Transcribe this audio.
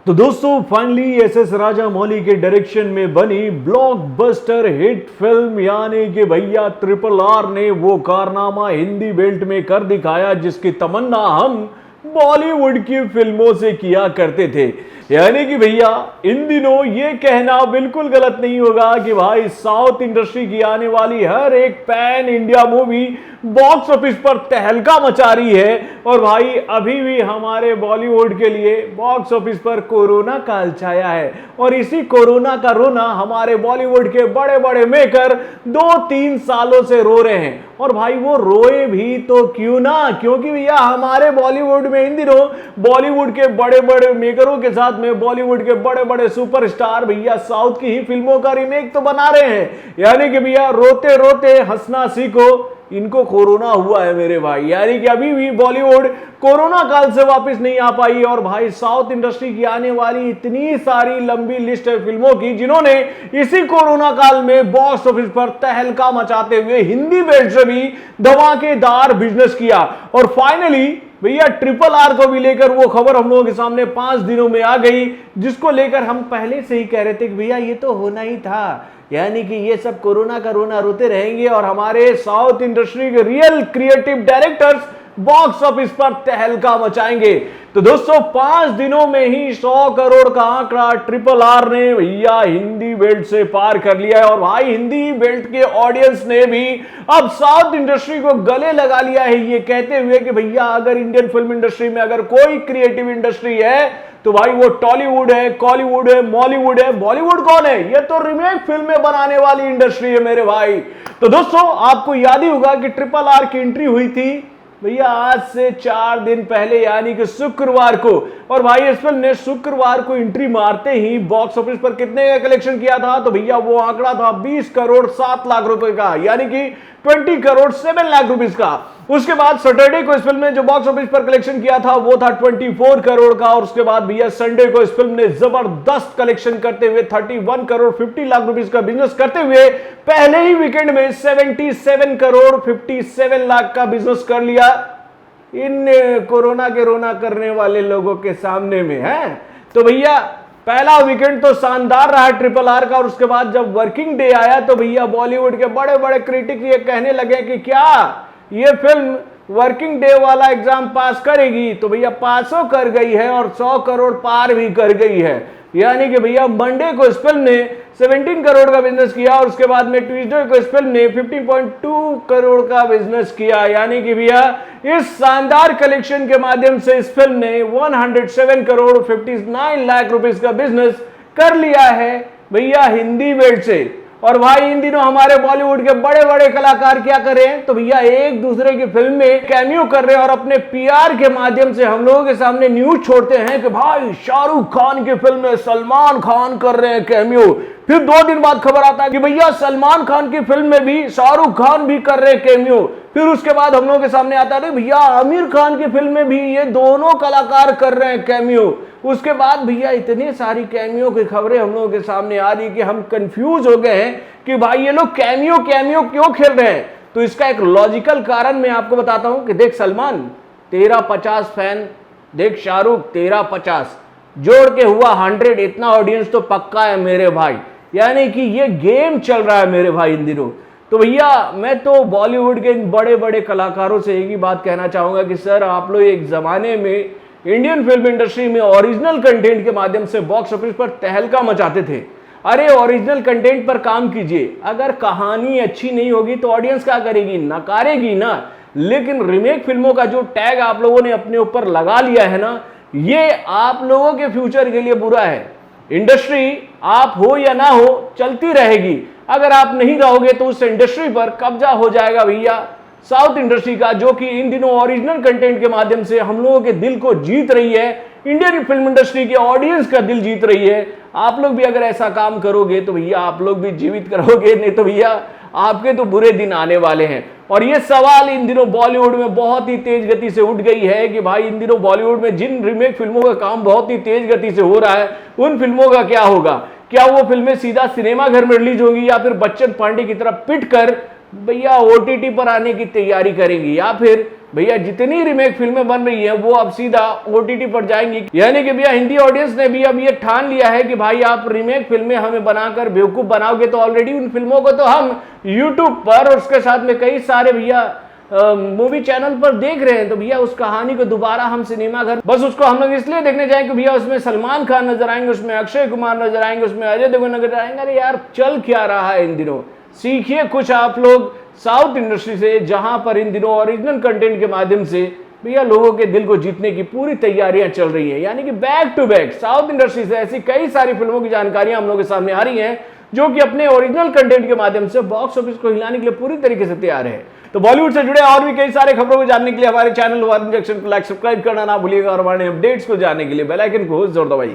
तो दोस्तों finally S राजा मौली के डायरेक्शन में बनी ब्लॉकबस्टर हिट फिल्म यानी कि भैया RRR ने वो कारनामा हिंदी बेल्ट में कर दिखाया जिसकी तमन्ना हम बॉलीवुड की फिल्मों से किया करते थे। यानी कि भैया इन दिनों ये कहना बिल्कुल गलत नहीं होगा कि भाई साउथ इंडस्ट्री की आने वाली हर एक pan India movie box office पर तहलका मचा रही है। और भाई अभी भी हमारे बॉलीवुड के लिए बॉक्स ऑफिस पर कोरोना काल छाया है और इसी कोरोना का रोना हमारे बॉलीवुड के बड़े बड़े मेकर 2-3 सालों से रो रहे हैं। और भाई वो रोए भी तो क्यों ना, क्योंकि भैया हमारे बॉलीवुड में इन दिनों बॉलीवुड के बड़े बड़े मेकरों के साथ में बॉलीवुड के बड़े बड़े सुपरस्टार भैया साउथ की ही फिल्मों का रीमेक तो बना रहे हैं। यानी कि भैया रोते रोते हंसना सीखो, इनको कोरोना हुआ है मेरे भाई। यानी कि अभी भी बॉलीवुड कोरोना काल से वापस नहीं आ पाई और भाई साउथ इंडस्ट्री की आने वाली इतनी सारी लंबी लिस्ट है फिल्मों की जिन्होंने इसी कोरोना काल में बॉक्स ऑफिस पर तहलका मचाते हुए हिंदी बेल्ट से भी धमाकेदार बिजनेस किया। और फाइनली भैया RRR को भी लेकर वो खबर हम लोगों के सामने 5 दिनों में आ गई, जिसको लेकर हम पहले से ही कह रहे थे कि भैया ये तो होना ही था। यानी कि ये सब कोरोना का रोना रोते रहेंगे और हमारे साउथ इंडस्ट्री के real creative directors box office पर तहलका मचाएंगे। तो दोस्तों 5 दिनों में ही 100 करोड़ का आंकड़ा RRR ने भैया हिंदी बेल्ट से पार कर लिया है। और भाई हिंदी बेल्ट के ऑडियंस ने भी अब साउथ इंडस्ट्री को गले लगा लिया है, ये कहते हुए कि भैया अगर इंडियन फिल्म इंडस्ट्री में अगर कोई क्रिएटिव इंडस्ट्री है तो भाई वो टॉलीवुड है, कॉलीवुड है, मॉलीवुड है। बॉलीवुड कौन है? ये तो रीमेक फिल्में बनाने वाली इंडस्ट्री है मेरे भाई। तो दोस्तों आपको याद ही होगा कि RRR की एंट्री हुई थी भैया आज से 4 दिन पहले यानी कि शुक्रवार को। और भाई इस फिल्म ने शुक्रवार को एंट्री मारते ही बॉक्स ऑफिस पर कितने का कलेक्शन किया था? तो भैया वो आंकड़ा था 20 करोड़ 7 लाख रुपए का, यानी कि 20 करोड़ 7 लाख रुपीस का। उसके बाद सैटरडे को इस फिल्म ने जो बॉक्स ऑफिस पर कलेक्शन किया था वो था 24 करोड़ का। और उसके बाद भैया संडे को इस फिल्म ने जबरदस्त कलेक्शन करते हुए 31 करोड़ 50 लाख रुपीस का बिजनेस करते हुए पहले ही वीकेंड में 77 करोड़ 57 लाख का बिजनेस कर लिया इन कोरोना के रोना करने वाले लोगों के सामने में है। तो भैया पहला वीकेंड तो शानदार रहा RRR का। और उसके बाद जब वर्किंग डे आया तो भैया बॉलीवुड के बड़े बड़े क्रिटिक ये कहने लगे कि क्या ये फिल्म वर्किंग डे वाला एग्जाम पास करेगी? तो भैया पासो कर गई है और 100 करोड़ पार भी कर गई है। यानी कि भैया मंडे को इस फिल्म ने 17 करोड़ का बिजनेस किया और उसके बाद में ट्यूसडे को इस फिल्म ने 15.2 करोड़ का बिजनेस किया। यानी कि भैया इस शानदार कलेक्शन के माध्यम से इस फिल्म ने 107 करोड़ 59 लाख रुपीस का बिजनेस कर लिया है भैया हिंदी बेल्ट से। और भाई इन दिनों हमारे बॉलीवुड के बड़े बड़े कलाकार क्या कर रहे हैं? तो भैया एक दूसरे की फिल्म में कैमियो कर रहे हैं और अपने PR के माध्यम से हम लोगों के सामने न्यूज छोड़ते हैं कि भाई शाहरुख खान की फिल्म में सलमान खान कर रहे हैं कैमियो। फिर 2 दिन बाद खबर आता है कि भैया सलमान खान की फिल्म में भी शाहरुख खान भी कर रहे हैं कैमियो। फिर उसके बाद हम लोगों के सामने आता है भैया आमिर खान की फिल्म में भी ये दोनों कलाकार कर रहे हैं कैमियो। उसके बाद भैया इतनी सारी कैमियो की खबरें हम लोगों के सामने आ रही कि हम कंफ्यूज हो गए हैं कि भाई ये लोग कैमियो क्यों खेल रहे हैं। तो इसका एक लॉजिकल कारण मैं आपको बताता हूं कि देख सलमान तेरा 50 फैन, देख शाहरुख तेरा 50, जोड़ के हुआ 100, इतना ऑडियंस तो पक्का है मेरे भाई। यानी कि ये गेम चल रहा है मेरे भाई इन दिनों। तो भैया मैं तो बॉलीवुड के इन बड़े बड़े कलाकारों से एक ही बात कहना चाहूंगा कि सर आप लोग एक जमाने में इंडियन फिल्म इंडस्ट्री में ओरिजिनल कंटेंट के माध्यम से बॉक्स ऑफिस पर तहलका मचाते थे। अरे ओरिजिनल कंटेंट पर काम कीजिए, अगर कहानी अच्छी नहीं होगी तो ऑडियंस क्या करेगी? नकारेगी ना। लेकिन रीमेक फिल्मों का जो टैग आप लोगों ने अपने ऊपर लगा लिया है ना, ये आप लोगों के फ्यूचर के लिए बुरा है। इंडस्ट्री आप हो या ना हो चलती रहेगी, अगर आप नहीं रहोगे तो उस इंडस्ट्री पर कब्जा हो जाएगा भैया साउथ इंडस्ट्री का, जो कि इन दिनों ओरिजिनल कंटेंट के माध्यम से हम लोगों के दिल को जीत रही है, इंडियन फिल्म इंडस्ट्री के ऑडियंस का दिल जीत रही है। आप लोग भी अगर ऐसा काम करोगे तो भैया आप लोग भी जीवित करोगे, नहीं तो भैया आपके तो बुरे दिन आने वाले हैं। और ये सवाल इन दिनों बॉलीवुड में बहुत ही तेज गति से उठ गई है कि भाई इन दिनों बॉलीवुड में जिन रीमेक फिल्मों का काम बहुत ही तेज गति से हो रहा है उन फिल्मों का क्या होगा? क्या वो फिल्में सीधा सिनेमा घर में रिलीज होंगी या फिर बच्चन पांडे की तरह पिट कर भैया ओटीटी पर आने की तैयारी करेंगी, या फिर भैया जितनी रीमेक फिल्में बन रही हैं वो अब सीधा ओटीटी पर जाएंगी। यानी कि भैया हिंदी ऑडियंस ने भी अब ये ठान लिया है कि भाई आप रीमेक फिल्में हमें बनाकर बेवकूफ बनाओगे तो ऑलरेडी उन फिल्मों को तो हम यूट्यूब पर और उसके साथ में कई सारे भैया मूवी चैनल पर देख रहे हैं, तो भैया उस कहानी को दोबारा हम सिनेमा घर बस उसको हम लोग इसलिए देखने जाएंगे भैया उसमें सलमान खान नजर आएंगे, उसमें अक्षय कुमार नजर आएंगे, उसमें अजय देवगन नजर आएंगे। अरे यार चल क्या रहा है इन दिनों, सीखिए कुछ आप लोग साउथ इंडस्ट्री से, जहां पर इन दिनों ओरिजिनल कंटेंट के माध्यम से भैया लोगों के दिल को जीतने की पूरी तैयारियां चल रही है। यानी कि back to back south industry से ऐसी कई सारी फिल्मों की जानकारियां हम लोगों के सामने आ रही हैं जो कि अपने ओरिजिनल कंटेंट के माध्यम से बॉक्स ऑफिस को हिलाने के लिए पूरी तरीके से तैयार है। तो बॉलीवुड से जुड़े और भी कई सारे खबरों को जानने के लिए हमारे चैनल वार्निंग सेक्शन को लाइक सब्सक्राइब करना ना भूलिएगा और हमारे अपडेट्स को जानने के लिए बेल आइकन को जरूर दबाइए।